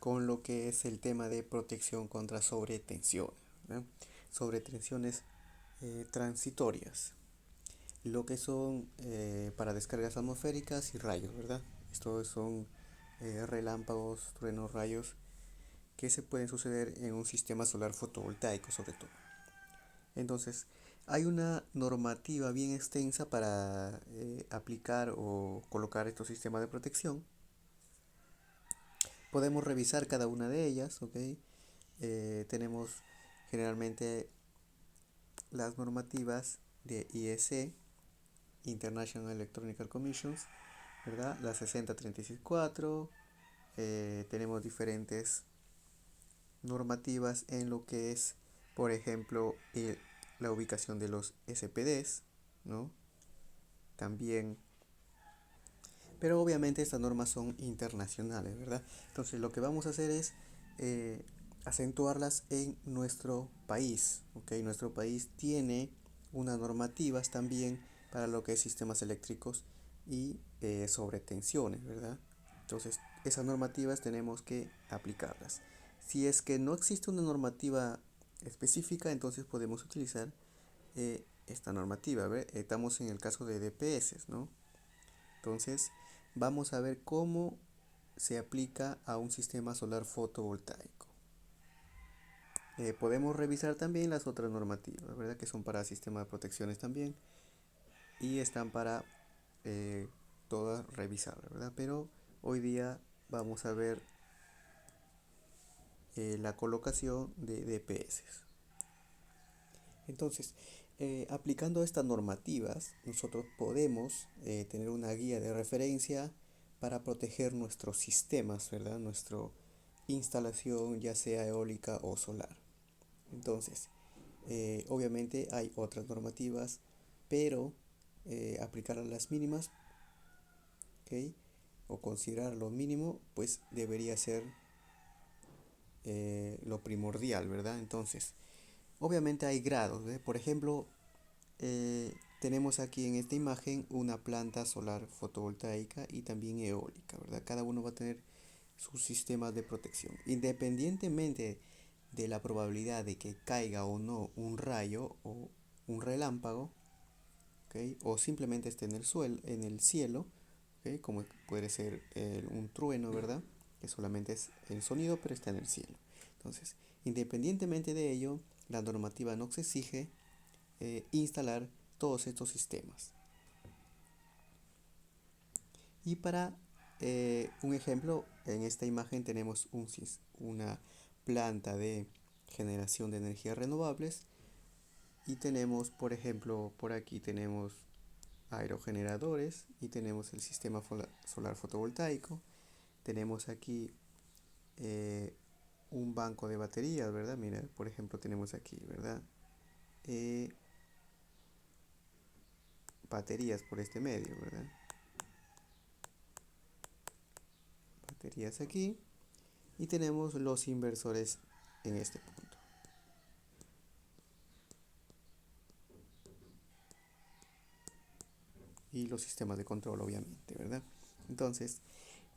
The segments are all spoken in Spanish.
con lo que es el tema de protección contra sobretensiones, ¿verdad? Sobretensiones transitorias, lo que son para descargas atmosféricas y rayos, ¿verdad? Estos son relámpagos, truenos, rayos que se pueden suceder en un sistema solar fotovoltaico sobre todo. Entonces, hay una normativa bien extensa para aplicar o colocar estos sistemas de protección. Podemos revisar cada una de ellas, ¿ok? Tenemos generalmente las normativas de IEC, International Electronic Commission, ¿verdad? La 60364. Tenemos diferentes normativas en lo que es, por ejemplo, la ubicación de los SPDs, ¿no? También, pero obviamente estas normas son internacionales, ¿verdad? Entonces lo que vamos a hacer es acentuarlas en nuestro país, ¿ok? Nuestro país tiene unas normativas también para lo que es sistemas eléctricos y sobretensiones, ¿verdad? Entonces esas normativas tenemos que aplicarlas. Si es que no existe una normativa específica, entonces podemos utilizar esta normativa. ¿Ver? Estamos en el caso de DPS, ¿no? Entonces vamos a ver cómo se aplica a un sistema solar fotovoltaico. Podemos revisar también las otras normativas, ¿verdad? Que son para sistemas de protecciones también y están para todas revisar, ¿verdad? Pero hoy día vamos a ver la colocación de DPS. Entonces, aplicando estas normativas, nosotros podemos tener una guía de referencia para proteger nuestros sistemas, ¿verdad? Nuestra instalación, ya sea eólica o solar. Entonces, obviamente hay otras normativas, pero aplicar a las mínimas, ¿ok? O considerar lo mínimo, pues debería ser lo primordial, ¿verdad? Entonces, obviamente hay grados, ¿eh? Por ejemplo, tenemos aquí en esta imagen una planta solar fotovoltaica y también eólica, ¿verdad? Cada uno va a tener sus sistemas de protección. Independientemente de la probabilidad de que caiga o no un rayo o un relámpago, ¿okay? O simplemente esté en el suelo, en el cielo, ¿okay? Como puede ser un trueno, ¿verdad? Que solamente es el sonido, pero está en el cielo. Entonces, independientemente de ello, la normativa nos exige instalar todos estos sistemas. Y para un ejemplo, en esta imagen tenemos una planta de generación de energías renovables y tenemos, por ejemplo, por aquí tenemos aerogeneradores y tenemos el sistema solar fotovoltaico. Tenemos aquí eh, un banco de baterías, ¿verdad? Mira, por ejemplo, tenemos aquí, ¿verdad? Eh, Baterías por este medio, ¿verdad? Baterías aquí y tenemos los inversores en este punto. Y los sistemas de control, obviamente, ¿verdad? Entonces,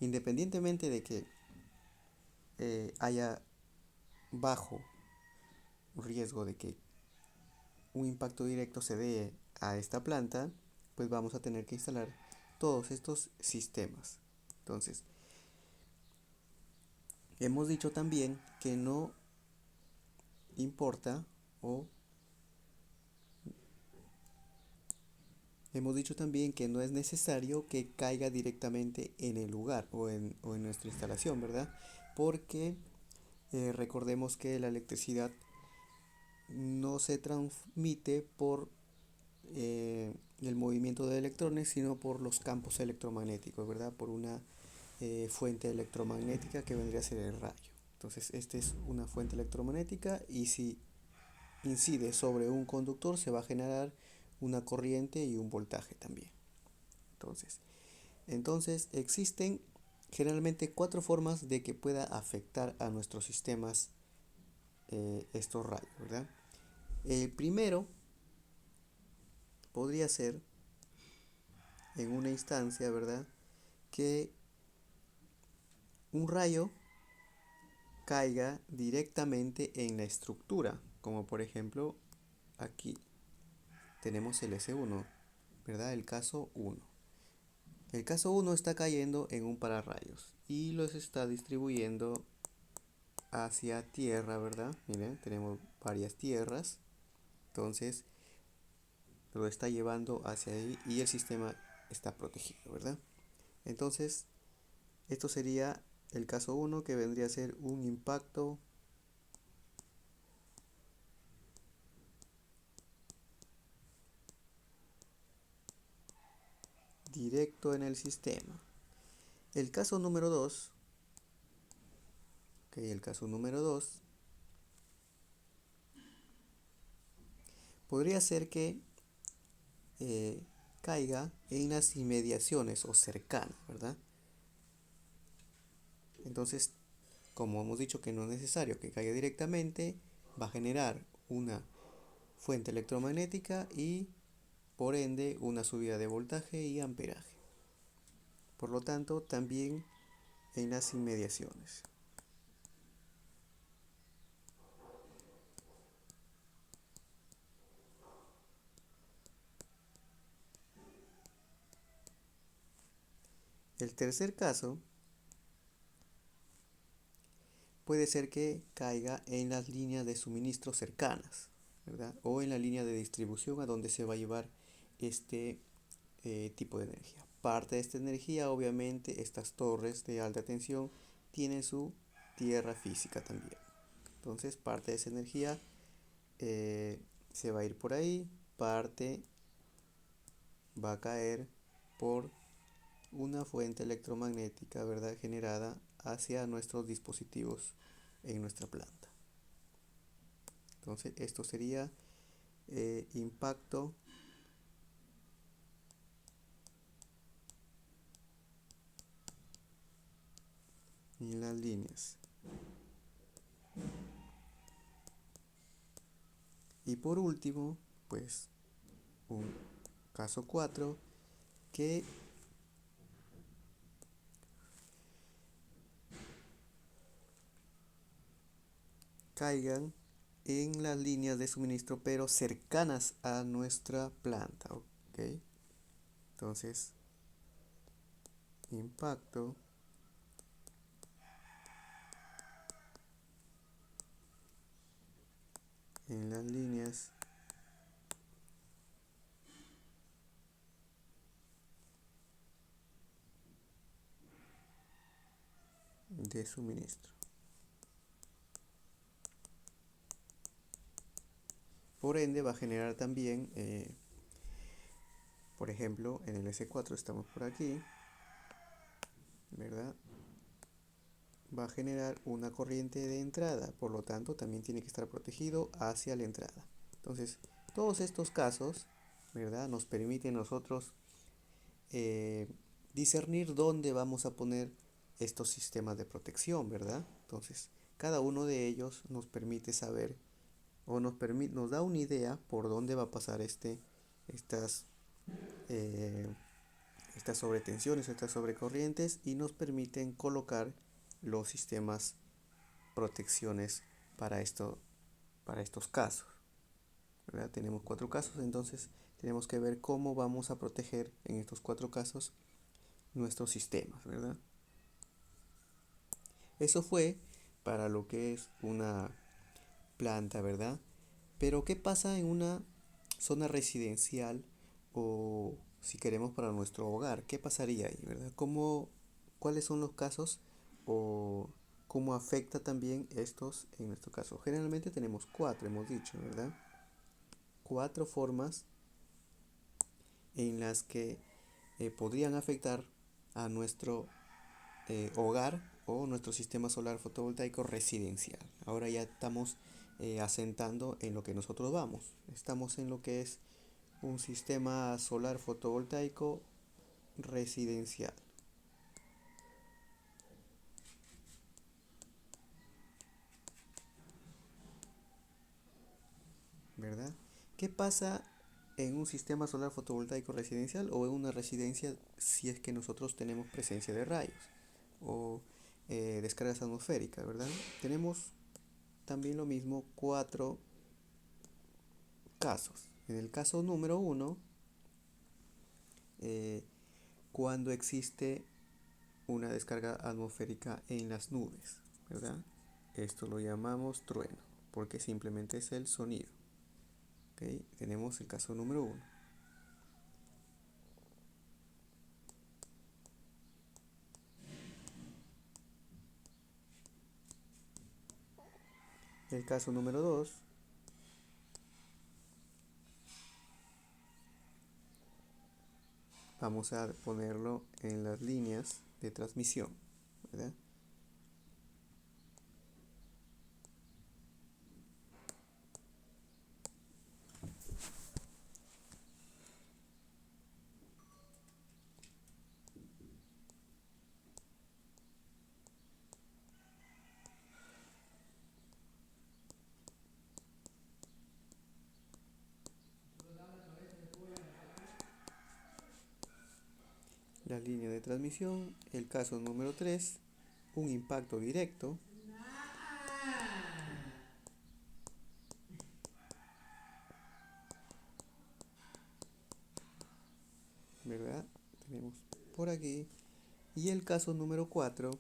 independientemente de que haya bajo riesgo de que un impacto directo se dé a esta planta, pues vamos a tener que instalar todos estos sistemas. Entonces, hemos dicho también que no importa o hemos dicho también que no es necesario que caiga directamente en el lugar o en nuestra instalación, ¿verdad? Porque recordemos que la electricidad no se transmite por el movimiento de electrones, sino por los campos electromagnéticos, ¿verdad? Por una fuente electromagnética que vendría a ser el rayo. Entonces, esta es una fuente electromagnética y si incide sobre un conductor se va a generar una corriente y un voltaje también. Entonces existen generalmente cuatro formas de que pueda afectar a nuestros sistemas estos rayos, ¿verdad? El primero podría ser en una instancia, ¿verdad? Que un rayo caiga directamente en la estructura, como por ejemplo aquí tenemos el S1, ¿verdad? El caso 1. El caso 1 está cayendo en un pararrayos y los está distribuyendo hacia tierra, ¿verdad? Miren, tenemos varias tierras, entonces lo está llevando hacia ahí y el sistema está protegido, ¿verdad? Entonces, esto sería el caso 1, que vendría a ser un impacto directo en el sistema. El caso número 2, ok, el caso número 2 podría ser que eh, caiga en las inmediaciones o cercanas, ¿verdad? Entonces, como hemos dicho que no es necesario que caiga directamente, va a generar una fuente electromagnética y por ende una subida de voltaje y amperaje. Por lo tanto, también en las inmediaciones. El tercer caso puede ser que caiga en las líneas de suministro cercanas, ¿verdad? O en la línea de distribución a donde se va a llevar este tipo de energía. Parte de esta energía, obviamente, estas torres de alta tensión tienen su tierra física también. Entonces, parte de esa energía se va a ir por ahí, parte va a caer por una fuente electromagnética, ¿verdad? Generada hacia nuestros dispositivos en nuestra planta. Entonces, esto sería impacto en las líneas. Y por último, pues un caso 4, que caigan en las líneas de suministro pero cercanas a nuestra planta, ¿ok? Entonces, impacto en las líneas de suministro. Por ende va a generar también, por ejemplo, en el S4 estamos por aquí, ¿verdad? Va a generar una corriente de entrada, por lo tanto también tiene que estar protegido hacia la entrada. Entonces, todos estos casos, ¿verdad? Nos permiten nosotros eh, discernir dónde vamos a poner estos sistemas de protección, ¿verdad? Entonces, cada uno de ellos nos permite saber o nos da una idea por dónde va a pasar estas, eh, estas sobretensiones, estas sobrecorrientes y nos permiten colocar los sistemas protecciones para para estos casos, ¿verdad? Tenemos 4 casos, entonces tenemos que ver cómo vamos a proteger en estos 4 casos nuestros sistemas, ¿verdad? Eso fue para lo que es una planta, ¿verdad? Pero ¿qué pasa en una zona residencial o si queremos para nuestro hogar? ¿Qué pasaría ahí, verdad? ¿Cuáles son los casos o cómo afecta también estos en nuestro caso? Generalmente tenemos 4, hemos dicho, ¿verdad? 4 formas en las que podrían afectar a nuestro hogar o nuestro sistema solar fotovoltaico residencial. Ahora ya estamos asentando en lo que nosotros vamos. Estamos en lo que es un sistema solar fotovoltaico residencial, ¿verdad? ¿Qué pasa en un sistema solar fotovoltaico residencial o en una residencia si es que nosotros tenemos presencia de rayos? O descargas atmosféricas, ¿verdad? Tenemos también lo mismo 4 casos. En el caso número 1, cuando existe una descarga atmosférica en las nubes, ¿verdad? Esto lo llamamos trueno, porque simplemente es el sonido. ¿Ok? Tenemos el caso número 1. El caso número 2, vamos a ponerlo en las líneas de transmisión, ¿verdad? La línea de transmisión, el caso número 3, un impacto directo, ¿verdad? Tenemos por aquí. Y el caso número 4,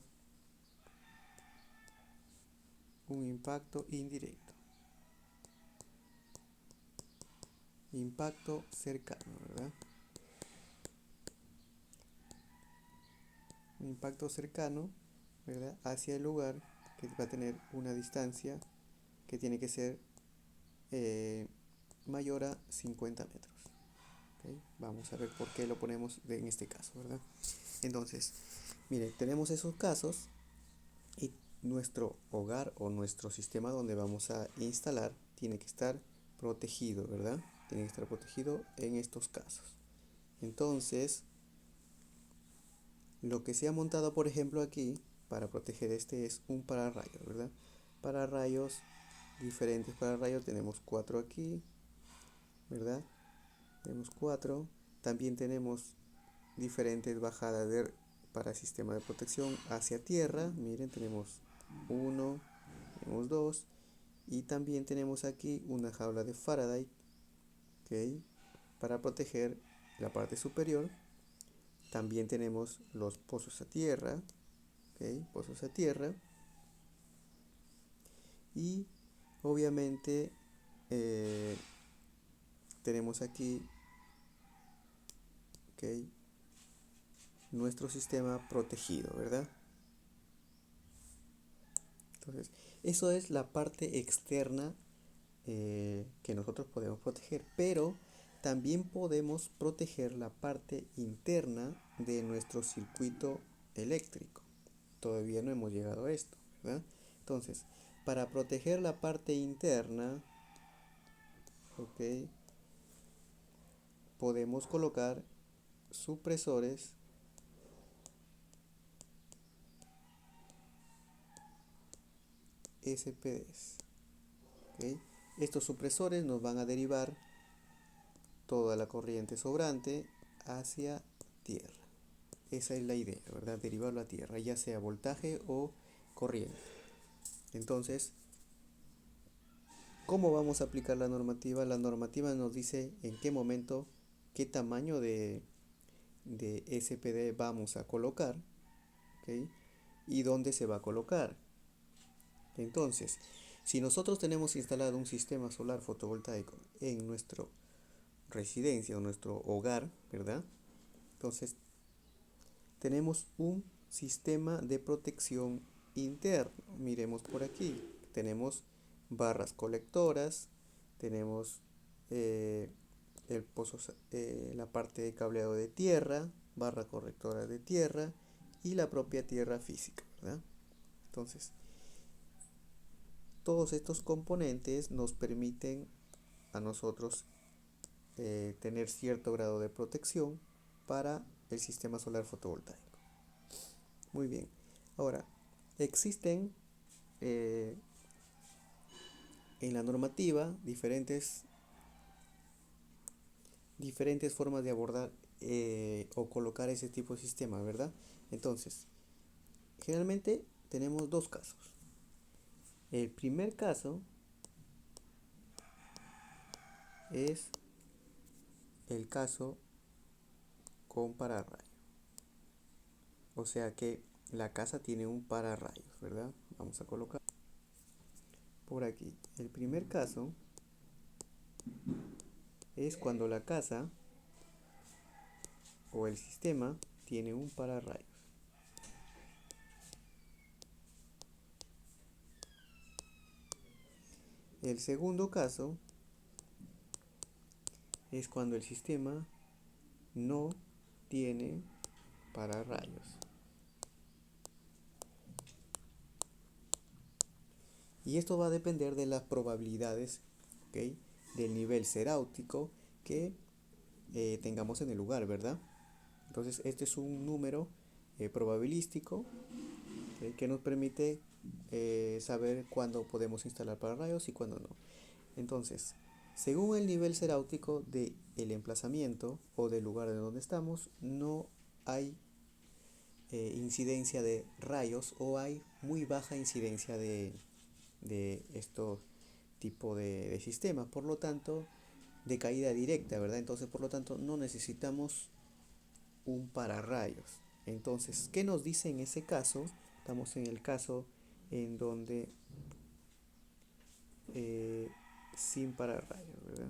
un impacto indirecto. Impacto cercano, ¿verdad? Un impacto cercano, ¿verdad? Hacia el lugar que va a tener una distancia que tiene que ser mayor a 50 metros. ¿Okay? Vamos a ver por qué lo ponemos en este caso, ¿verdad? Entonces, mire, tenemos esos casos y nuestro hogar o nuestro sistema donde vamos a instalar tiene que estar protegido, ¿verdad? Tiene que estar protegido en estos casos. Entonces, lo que se ha montado, por ejemplo, aquí para proteger este es un pararrayos, ¿verdad? Pararrayos, diferentes pararrayos, tenemos 4 aquí, ¿verdad? Tenemos 4. También tenemos diferentes bajadas para sistema de protección hacia tierra. Miren, tenemos 1, tenemos 2. Y también tenemos aquí una jaula de Faraday, ¿ok? Para proteger la parte superior. También tenemos los pozos a tierra, ¿ok? Pozos a tierra. Y obviamente tenemos aquí, ¿ok? Nuestro sistema protegido, ¿verdad? Entonces, eso es la parte externa que nosotros podemos proteger, pero también podemos proteger la parte interna de nuestro circuito eléctrico. Todavía no hemos llegado a esto, ¿verdad? Entonces, para proteger la parte interna, ¿ok? Podemos colocar supresores SPDs, ¿ok? Estos supresores nos van a derivar toda la corriente sobrante hacia tierra. Esa es la idea, ¿verdad? Derivarlo a tierra, ya sea voltaje o corriente. Entonces, ¿cómo vamos a aplicar la normativa? La normativa nos dice en qué momento, qué tamaño de SPD vamos a colocar, ¿ok? Y dónde se va a colocar. Entonces, si nosotros tenemos instalado un sistema solar fotovoltaico en nuestra residencia o nuestro hogar, ¿verdad? Entonces, tenemos un sistema de protección interno. Miremos por aquí. Tenemos barras colectoras, tenemos el pozo, la parte de cableado de tierra, barra correctora de tierra y la propia tierra física, ¿verdad? Entonces, todos estos componentes nos permiten a nosotros tener cierto grado de protección para el sistema solar fotovoltaico. Muy bien. Ahora, existen en la normativa diferentes formas de abordar o colocar ese tipo de sistema, ¿verdad? Entonces, generalmente tenemos dos casos. El primer caso es el caso con pararrayos. O sea que la casa tiene un pararrayos, ¿verdad? Vamos a colocar por aquí. El primer caso es cuando la casa o el sistema tiene un pararrayos. El segundo caso es cuando el sistema no tiene pararrayos. Y esto va a depender de las probabilidades, ¿ok?, del nivel seráutico que tengamos en el lugar, ¿verdad? Entonces este es un número probabilístico, que nos permite saber cuándo podemos instalar pararrayos y cuándo no. Entonces, según el nivel seráutico del emplazamiento o del lugar de donde estamos, no hay incidencia de rayos o hay muy baja incidencia de estos tipos de sistemas. Por lo tanto, de caída directa, ¿verdad? Entonces, por lo tanto, no necesitamos un pararrayos. Entonces, ¿qué nos dice en ese caso? Estamos en el caso en donde eh, sin pararrayos, ¿verdad?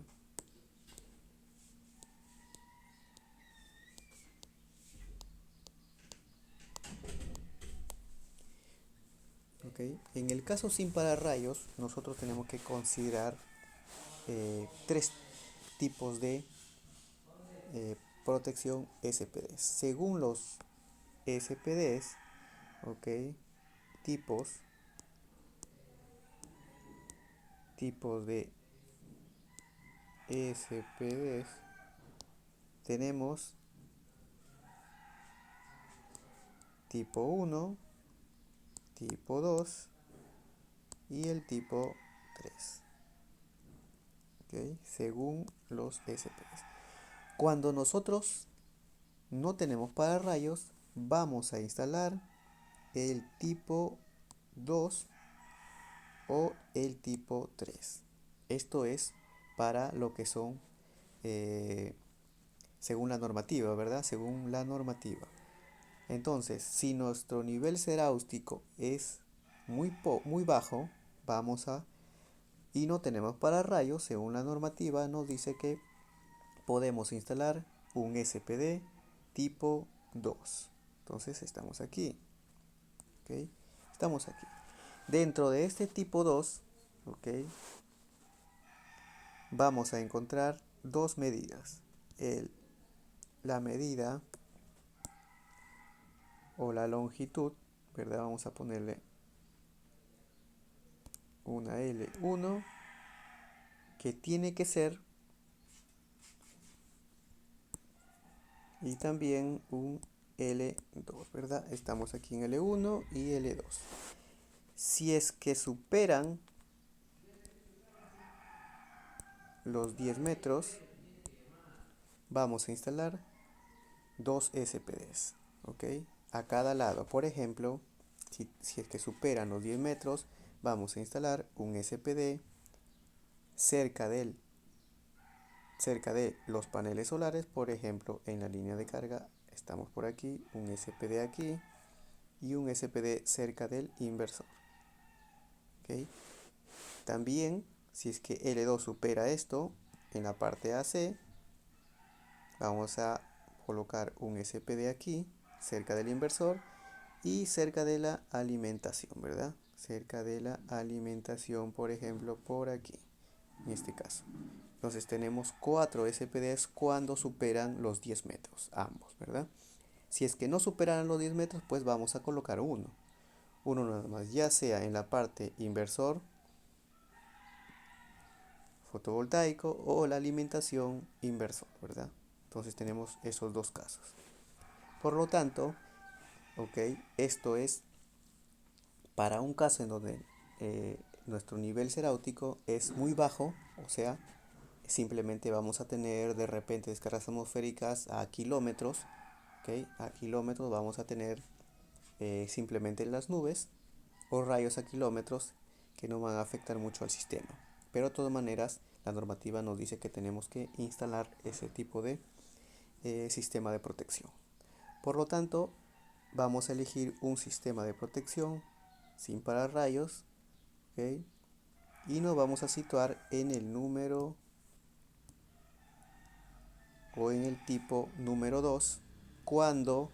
¿Ok? En el caso sin pararrayos, nosotros tenemos que considerar tres tipos de protección SPDs. Según los SPDs, ¿ok?, tipos, tipos de SPDs, tenemos tipo 1, tipo 2 y el tipo 3. ¿Ok? Según los SPDs. Cuando nosotros no tenemos pararrayos, vamos a instalar el tipo 2 o el tipo 3. Esto es para lo que son eh, según la normativa, ¿verdad? Según la normativa. Entonces, si nuestro nivel seráustico es muy bajo, vamos a, y no tenemos pararrayos, según la normativa nos dice que podemos instalar un SPD tipo 2. Entonces estamos aquí, ¿ok? Estamos aquí. Dentro de este tipo 2, ¿ok?, vamos a encontrar dos medidas. La medida o la longitud, ¿verdad? Vamos a ponerle una L1 que tiene que ser, y también un L2, ¿verdad? Estamos aquí en L1 y L2. Si es que superan los 10 metros, vamos a instalar dos SPDs, ¿ok?, a cada lado. Por ejemplo, si es que superan los 10 metros, vamos a instalar un SPD cerca de los paneles solares. Por ejemplo, en la línea de carga estamos por aquí, un SPD aquí y un SPD cerca del inversor, ¿ok? También, si es que L2 supera esto, en la parte AC vamos a colocar un SPD aquí cerca del inversor y cerca de la alimentación, ¿verdad? Cerca de la alimentación, por ejemplo, por aquí, en este caso. Entonces tenemos 4 SPDs cuando superan los 10 metros, ambos, ¿verdad? Si es que no superan los 10 metros, pues vamos a colocar uno nada más, ya sea en la parte inversor fotovoltaico o la alimentación inversor, ¿verdad? Entonces tenemos esos dos casos. Por lo tanto, ok, esto es para un caso en donde nuestro nivel seráutico es muy bajo, o sea, simplemente vamos a tener de repente descargas atmosféricas a kilómetros, ¿ok? A kilómetros vamos a tener simplemente las nubes, o rayos a kilómetros que no van a afectar mucho al sistema. Pero de todas maneras, la normativa nos dice que tenemos que instalar ese tipo de sistema de protección. Por lo tanto, vamos a elegir un sistema de protección sin pararrayos, ¿ok? Y nos vamos a situar en el número o en el tipo número 2 cuando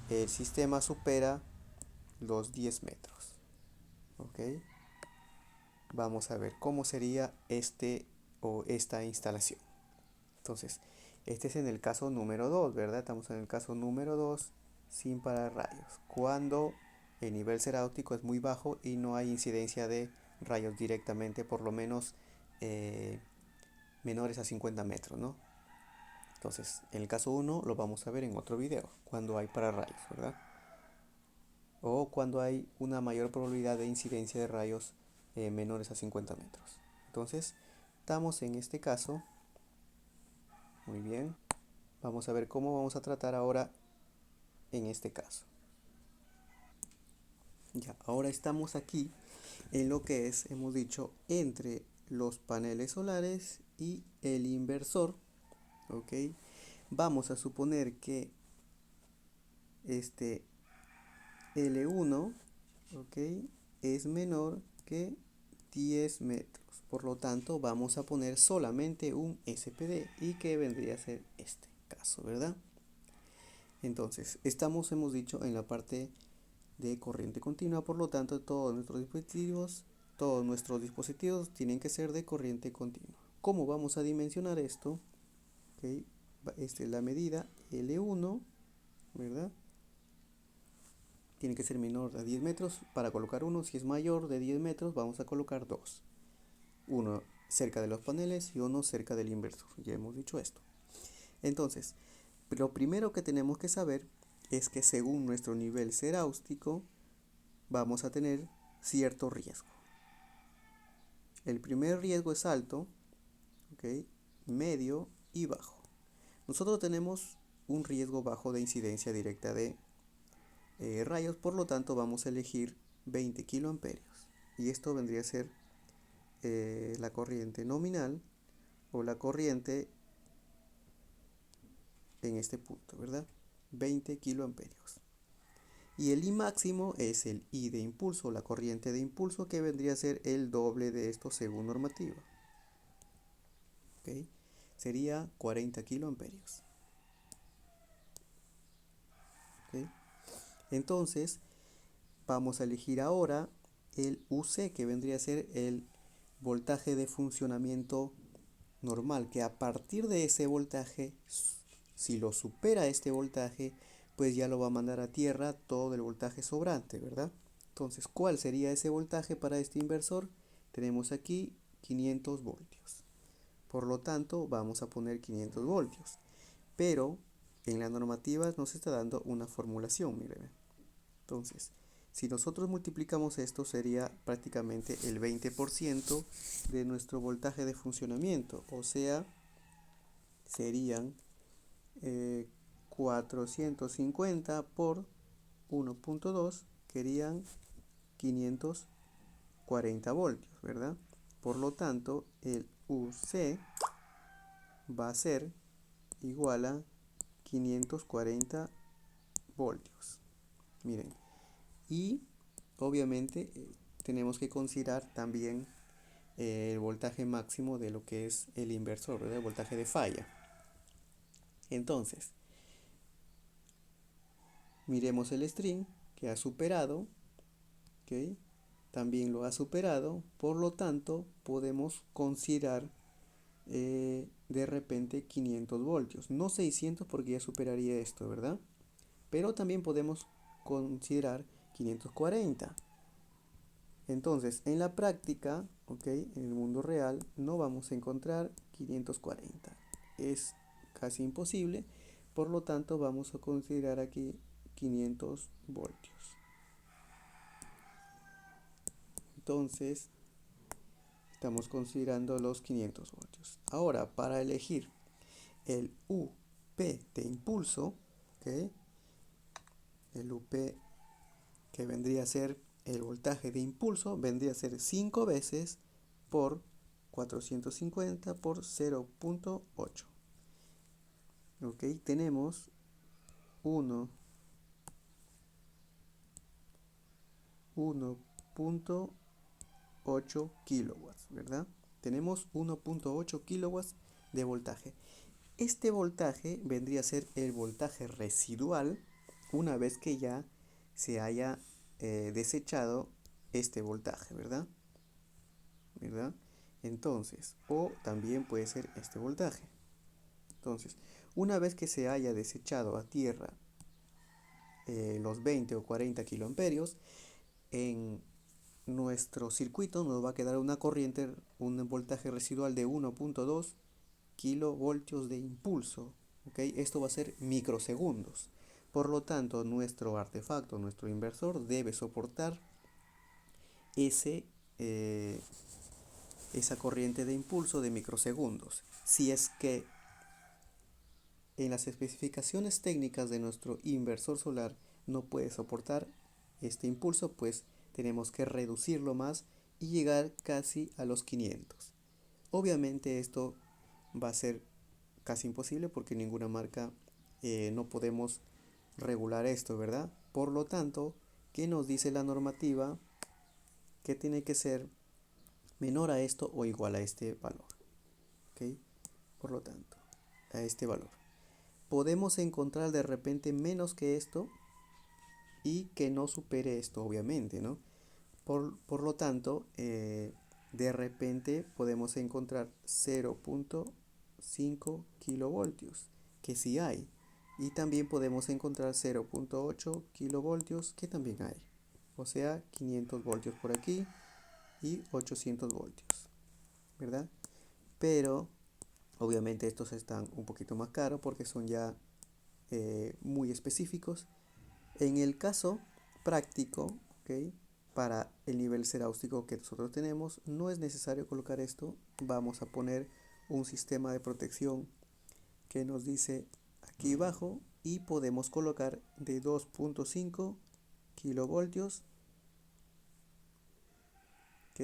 el sistema supera los 10 metros. ¿Ok? Vamos a ver cómo sería esta instalación. Entonces, este es en el caso número 2, ¿verdad? Estamos en el caso número 2 sin pararrayos. Cuando el nivel óptico es muy bajo y no hay incidencia de rayos directamente, por lo menos menores a 50 metros, ¿no? Entonces, en el caso 1 lo vamos a ver en otro video, cuando hay pararrayos, ¿verdad? O cuando hay una mayor probabilidad de incidencia de rayos menores a 50 metros. Entonces, estamos en este caso. Muy bien. Vamos a ver cómo vamos a tratar ahora en este caso. Ya, ahora estamos aquí en lo que es, hemos dicho, entre los paneles solares y el inversor. ¿Ok? Vamos a suponer que este L1, ¿ok?, es menor que 10 metros. Por lo tanto, vamos a poner solamente un SPD y que vendría a ser este caso, ¿verdad? Entonces, hemos dicho, en la parte de corriente continua, por lo tanto, todos nuestros dispositivos tienen que ser de corriente continua. ¿Cómo vamos a dimensionar esto? ¿Okay? Esta es la medida L1, ¿verdad? Tiene que ser menor a 10 metros para colocar uno. Si es mayor de 10 metros, vamos a colocar dos. Uno cerca de los paneles y uno cerca del inversor. Ya hemos dicho esto. Entonces, lo primero que tenemos que saber es que según nuestro nivel ceráustico vamos a tener cierto riesgo. El primer riesgo es alto, ¿ok?, medio y bajo. Nosotros tenemos un riesgo bajo de incidencia directa de rayos, por lo tanto vamos a elegir 20 kiloamperios. Y esto vendría a ser la corriente nominal o la corriente en este punto, ¿verdad? 20 kiloamperios. Y el I máximo es el I de impulso, la corriente de impulso, que vendría a ser el doble de esto según normativa. ¿Ok? Sería 40 kiloamperios. ¿Ok? Entonces, vamos a elegir ahora el UC, que vendría a ser el voltaje de funcionamiento normal, que a partir de ese voltaje, si lo supera este voltaje, pues ya lo va a mandar a tierra todo el voltaje sobrante, ¿verdad? Entonces, ¿cuál sería ese voltaje para este inversor? Tenemos aquí 500 voltios. Por lo tanto, vamos a poner 500 voltios. Pero en la normativa nos está dando una formulación, miren. Entonces, si nosotros multiplicamos esto, sería prácticamente el 20% de nuestro voltaje de funcionamiento. O sea, serían 450 por 1.2, que serían 540 voltios, ¿verdad? Por lo tanto, el UC va a ser igual a 540 voltios. Miren, y obviamente tenemos que considerar también el voltaje máximo de lo que es el inversor, ¿verdad? El voltaje de falla. Entonces, miremos el string que ha superado, ¿ok? También lo ha superado, por lo tanto podemos considerar de repente 500 voltios, no 600 porque ya superaría esto, ¿verdad? Pero también podemos considerar 540. Entonces, en la práctica, ¿ok?, en el mundo real no vamos a encontrar 540. Es casi imposible, por lo tanto vamos a considerar aquí 500 voltios. Entonces, estamos considerando los 500 voltios. Ahora, para elegir el UP de impulso, ¿ok?, el UP que vendría a ser el voltaje de impulso, vendría a ser 5 veces por 450 por 0.8. Ok, tenemos 1.8 kilowatts, ¿verdad? Tenemos 1.8 kilowatts de voltaje. Este voltaje vendría a ser el voltaje residual una vez que ya se haya desechado este voltaje, ¿verdad? ¿Verdad? Entonces, o también puede ser este voltaje. Entonces, una vez que se haya desechado a tierra los 20 o 40 kiloamperios, en nuestro circuito nos va a quedar una corriente, un voltaje residual de 1.2 kilovoltios de impulso. ¿Okay? Esto va a ser microsegundos. Por lo tanto, nuestro artefacto, nuestro inversor, debe soportar ese, eh, esa corriente de impulso de microsegundos. Si es que en las especificaciones técnicas de nuestro inversor solar no puede soportar este impulso, pues tenemos que reducirlo más y llegar casi a los 500. Obviamente esto va a ser casi imposible porque ninguna marca no podemos regular esto, ¿verdad? Por lo tanto, ¿qué nos dice la normativa? Que tiene que ser menor a esto o igual a este valor. ¿Ok? Por lo tanto, a este valor. Podemos encontrar de repente menos que esto y que no supere esto, obviamente, ¿no? Por lo tanto, de repente podemos encontrar 0.5 kilovoltios, que sí hay. Y también podemos encontrar 0.8 kilovoltios, que también hay. O sea, 500 voltios por aquí y 800 voltios, ¿verdad? Pero, obviamente estos están un poquito más caros porque son ya muy específicos. En el caso práctico, ¿ok? Para el nivel ceráustico que nosotros tenemos, no es necesario colocar esto. Vamos a poner un sistema de protección que nos dice aquí abajo y podemos colocar de 2.5 kilovoltios, ¿ok?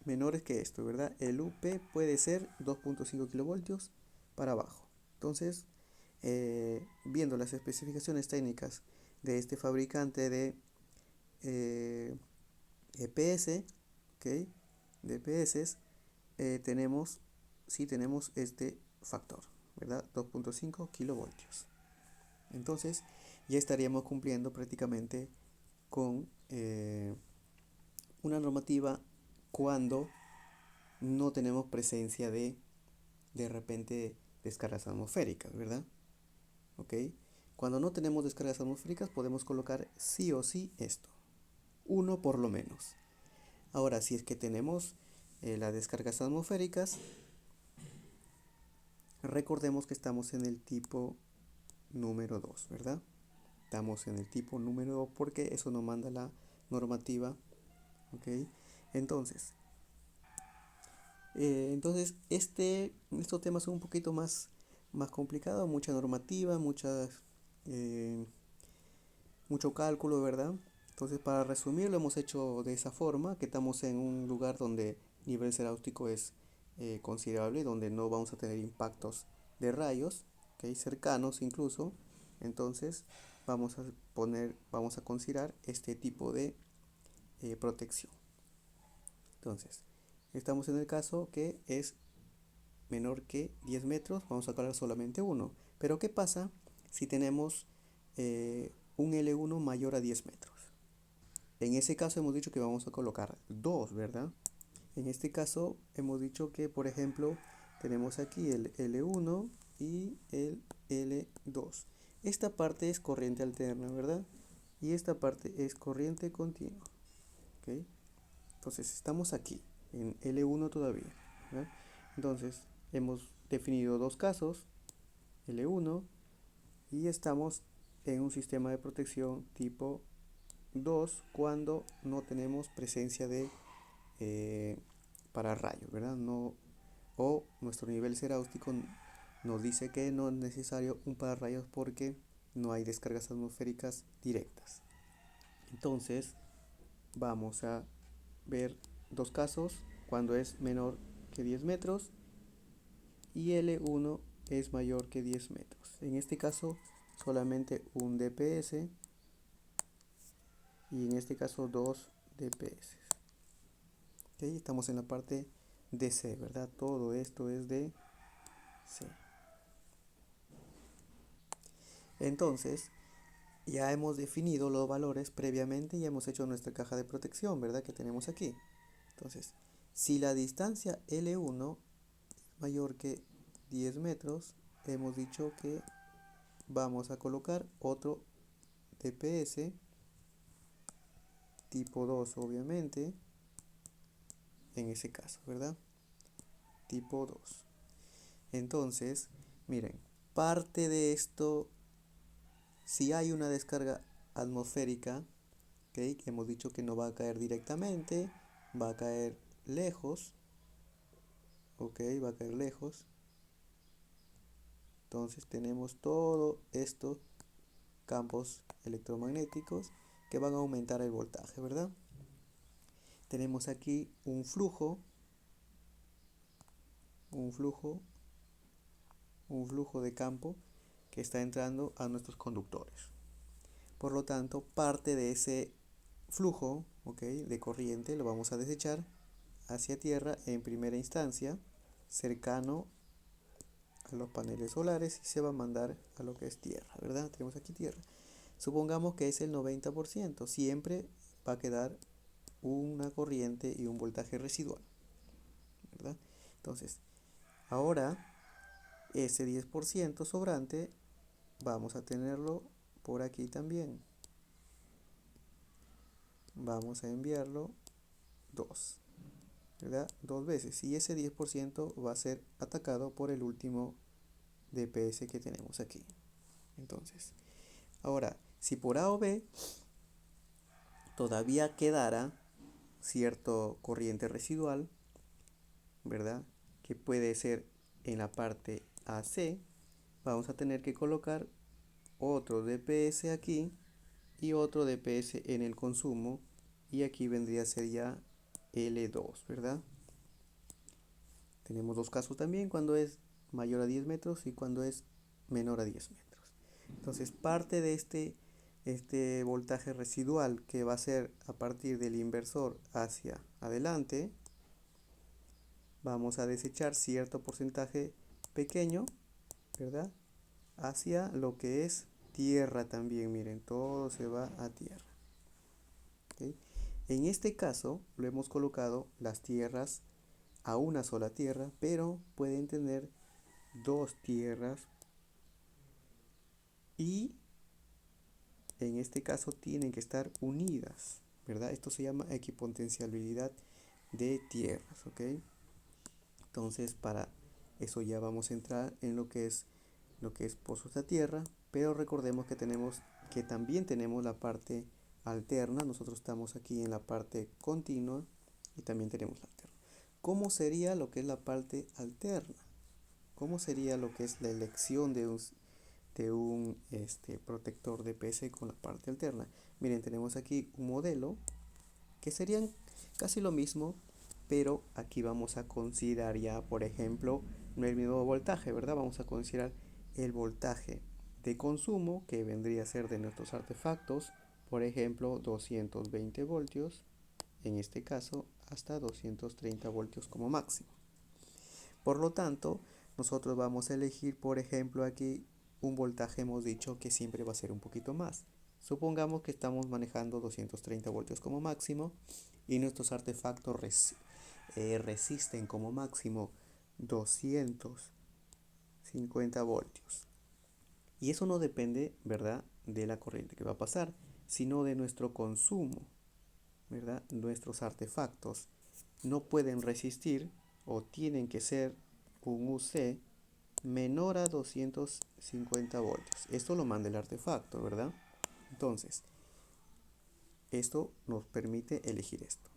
Menores que esto, ¿verdad? El UP puede ser 2.5 kilovoltios para abajo. Entonces, viendo las especificaciones técnicas de este fabricante de EPS, ¿ok? De EPS, tenemos, sí tenemos este factor, ¿verdad? 2.5 kilovoltios. Entonces, ya estaríamos cumpliendo prácticamente con una normativa cuando no tenemos presencia de repente descargas atmosféricas, ¿verdad? ¿Ok? Cuando no tenemos descargas atmosféricas podemos colocar sí o sí esto, uno por lo menos. Ahora, si es que tenemos las descargas atmosféricas, recordemos que estamos en el tipo número 2, ¿verdad? Estamos en el tipo número 2 porque eso nos manda la normativa, ¿ok? Entonces, estos temas son un poquito más complicados, mucha normativa, eh, mucho cálculo, ¿verdad? Entonces, para resumir, lo hemos hecho de esa forma, que estamos en un lugar donde el nivel ceráustico es considerable, donde no vamos a tener impactos de rayos, ¿okay? Cercanos incluso. Entonces, vamos a considerar este tipo de protección. Entonces, estamos en el caso que es menor que 10 metros, vamos a colocar solamente uno. Pero ¿qué pasa si tenemos un L1 mayor a 10 metros? En ese caso hemos dicho que vamos a colocar dos, ¿verdad? En este caso hemos dicho que, por ejemplo, tenemos aquí el L1 y el L2. Esta parte es corriente alterna, ¿verdad? Y esta parte es corriente continua. ¿Ok? Entonces estamos aquí, en L1 todavía, ¿verdad? Entonces hemos definido dos casos, L1, y estamos en un sistema de protección tipo 2 cuando no tenemos presencia de pararrayos, ¿verdad? No, o nuestro nivel ceráustico nos dice que no es necesario un pararrayos porque no hay descargas atmosféricas directas. Entonces vamos a ver dos casos cuando es menor que 10 metros y L1 es mayor que 10 metros. En este caso solamente un DPS y en este caso 2 DPS. ¿Okay? Estamos en la parte de C, ¿verdad? Todo esto es de C. Entonces, ya hemos definido los valores previamente y hemos hecho nuestra caja de protección, ¿verdad? Que tenemos aquí. Entonces, si la distancia L1 es mayor que 10 metros, hemos dicho que vamos a colocar otro DPS tipo 2, obviamente, en ese caso, ¿verdad? Tipo 2. Entonces, miren, parte de esto, si hay una descarga atmosférica, ¿okay? Que hemos dicho que no va a caer directamente, va a caer lejos, ¿ok? Va a caer lejos. Entonces tenemos todos estos campos electromagnéticos que van a aumentar el voltaje, ¿verdad? Tenemos aquí un flujo, un flujo de campo que está entrando a nuestros conductores. Por lo tanto, parte de ese flujo, ¿ok? De corriente lo vamos a desechar hacia tierra en primera instancia, cercano a los paneles solares y se va a mandar a lo que es tierra, ¿verdad? Tenemos aquí tierra. Supongamos que es el 90%, siempre va a quedar una corriente y un voltaje residual, ¿verdad? Entonces, ahora ese 10% sobrante vamos a tenerlo por aquí también. Vamos a enviarlo 2, ¿verdad? 2 veces. Y ese 10% va a ser atacado por el último DPS que tenemos aquí. Entonces, ahora, si por A o B todavía quedara cierto corriente residual, ¿verdad? Que puede ser en la parte AC, vamos a tener que colocar otro DPS aquí y otro DPS en el consumo y aquí vendría a ser ya L2, ¿verdad? Tenemos dos casos también cuando es mayor a 10 metros y cuando es menor a 10 metros. Entonces parte de este voltaje residual que va a ser a partir del inversor hacia adelante, vamos a desechar cierto porcentaje pequeño, ¿verdad? Hacia lo que es tierra también, miren, todo se va a tierra. ¿Okay? En este caso lo hemos colocado las tierras a una sola tierra, pero pueden tener dos tierras y en este caso tienen que estar unidas, ¿verdad? Esto se llama equipotencialidad de tierras, ¿ok? Entonces para eso ya vamos a entrar en lo que es pozos de tierra, pero recordemos que también tenemos la parte alterna. Nosotros estamos aquí en la parte continua y también tenemos la alterna. ¿Cómo sería lo que es la parte alterna? ¿Cómo sería lo que es la elección de un protector DPS con la parte alterna? Miren, tenemos aquí un modelo que serían casi lo mismo, pero aquí vamos a considerar ya, por ejemplo, no el mismo voltaje, ¿verdad? Vamos a considerar el voltaje de consumo que vendría a ser de nuestros artefactos, por ejemplo, 220 voltios, en este caso hasta 230 voltios como máximo. Por lo tanto, nosotros vamos a elegir, por ejemplo, aquí un voltaje, hemos dicho que siempre va a ser un poquito más. Supongamos que estamos manejando 230 voltios como máximo y nuestros artefactos resisten como máximo 250 voltios. Y eso no depende, ¿verdad?, de la corriente que va a pasar, sino de nuestro consumo, ¿verdad? Nuestros artefactos no pueden resistir o tienen que ser un UC menor a 250 voltios. Esto lo manda el artefacto, ¿verdad? Entonces, esto nos permite elegir esto.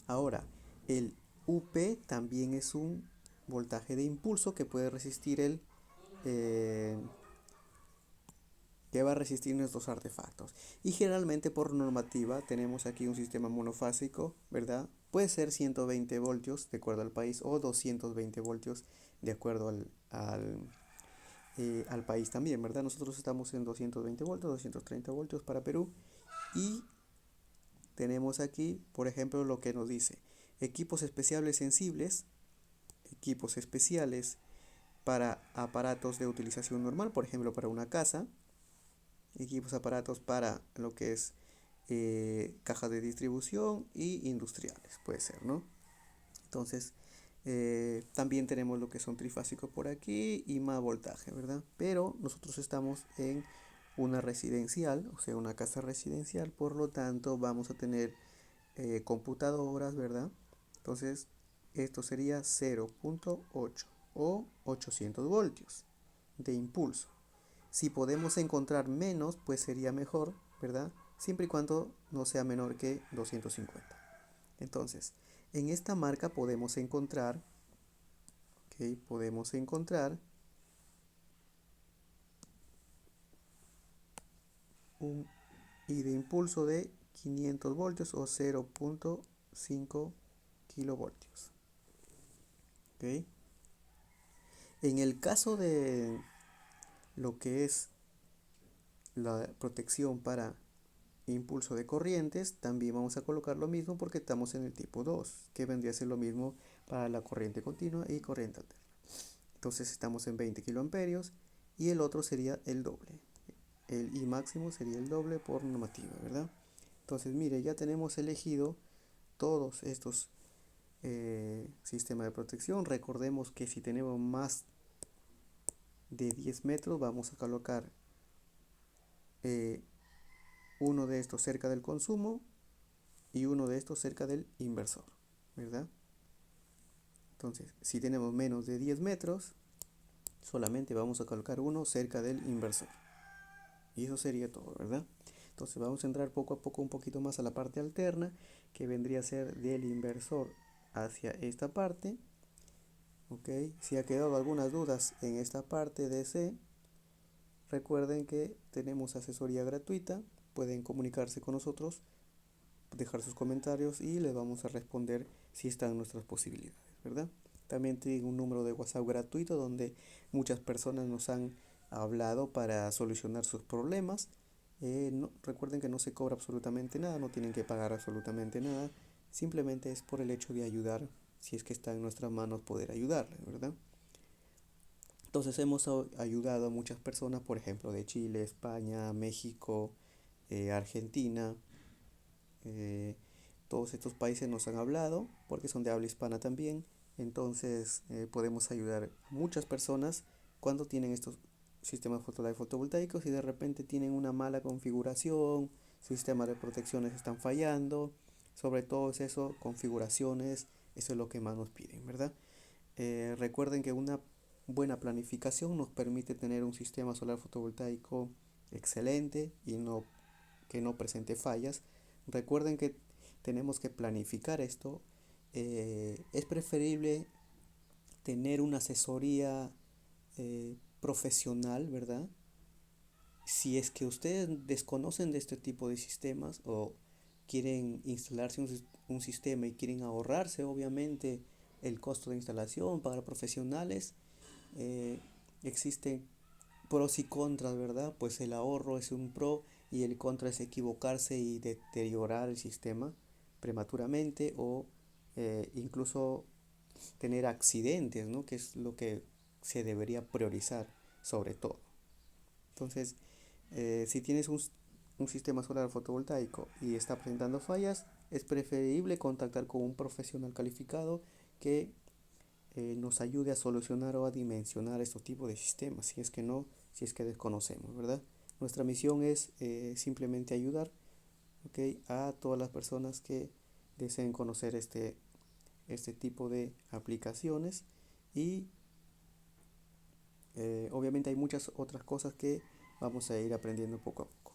Ahora, el UP también es un voltaje de impulso que puede resistir que va a resistir nuestros artefactos. Y generalmente por normativa tenemos aquí un sistema monofásico, ¿verdad? Puede ser 120 voltios de acuerdo al país o 220 voltios de acuerdo al país también, ¿verdad? Nosotros estamos en 220 voltios, 230 voltios para Perú y tenemos aquí, por ejemplo, lo que nos dice equipos especiales sensibles, equipos especiales para aparatos de utilización normal, por ejemplo, para una casa, aparatos para lo que es cajas de distribución y industriales, puede ser, ¿no? Entonces, también tenemos lo que son trifásicos por aquí y más voltaje, ¿verdad? Pero nosotros estamos en una residencial, o sea, una casa residencial, por lo tanto vamos a tener computadoras, ¿verdad? Entonces, esto sería 0.8 o 800 voltios de impulso. Si podemos encontrar menos, pues sería mejor, ¿verdad? Siempre y cuando no sea menor que 250. Entonces, en esta marca podemos encontrar, ¿ok? Podemos encontrar un I de impulso de 500 voltios o 0.5 kilovoltios. ¿Ok? En el caso de lo que es la protección para impulso de corrientes, también vamos a colocar lo mismo porque estamos en el tipo 2, que vendría a ser lo mismo para la corriente continua y corriente alterna. Entonces estamos en 20 kiloamperios y el otro sería el doble. El I máximo sería el doble por normativa, ¿verdad? Entonces, mire, ya tenemos elegido todos estos sistemas de protección. Recordemos que si tenemos más de 10 metros, vamos a colocar uno de estos cerca del consumo y uno de estos cerca del inversor, ¿verdad? Entonces, si tenemos menos de 10 metros, solamente vamos a colocar uno cerca del inversor. Y eso sería todo, ¿verdad? Entonces vamos a entrar poco a poco un poquito más a la parte alterna, que vendría a ser del inversor hacia esta parte. ¿Ok? Si ha quedado algunas dudas en esta parte de C, recuerden que tenemos asesoría gratuita. Pueden comunicarse con nosotros, dejar sus comentarios y les vamos a responder si están en nuestras posibilidades, ¿verdad? También tengo un número de WhatsApp gratuito donde muchas personas nos han hablado para solucionar sus problemas. Recuerden que no se cobra absolutamente nada, no tienen que pagar absolutamente nada, simplemente es por el hecho de ayudar, si es que está en nuestras manos poder ayudarles, ¿verdad? Entonces hemos ayudado a muchas personas, por ejemplo, de Chile, España, México, Argentina. eh, Todos estos países nos han hablado porque son de habla hispana también. Entonces podemos ayudar a muchas personas cuando tienen estos sistemas fotovoltaicos y de repente tienen una mala configuración, sistemas de protecciones están fallando, sobre todo es eso, configuraciones, eso es lo que más nos piden, ¿verdad? Recuerden que una buena planificación nos permite tener un sistema solar fotovoltaico excelente y que no presente fallas. Recuerden que tenemos que planificar esto. Es preferible tener una asesoría profesional, ¿verdad? Si es que ustedes desconocen de este tipo de sistemas o quieren instalarse un sistema y quieren ahorrarse, obviamente, el costo de instalación, pagar profesionales, eh, existen pros y contras, ¿verdad? Pues el ahorro es un pro y el contra es equivocarse y deteriorar el sistema prematuramente o incluso tener accidentes, ¿no? Que es lo que se debería priorizar sobre todo. Entonces, si tienes un sistema solar fotovoltaico y está presentando fallas, es preferible contactar con un profesional calificado que nos ayude a solucionar o a dimensionar estos tipos de sistemas, si es que no, si es que desconocemos, ¿verdad? Nuestra misión es simplemente ayudar, ¿ok? A todas las personas que deseen conocer este tipo de aplicaciones y obviamente hay muchas otras cosas que vamos a ir aprendiendo poco a poco.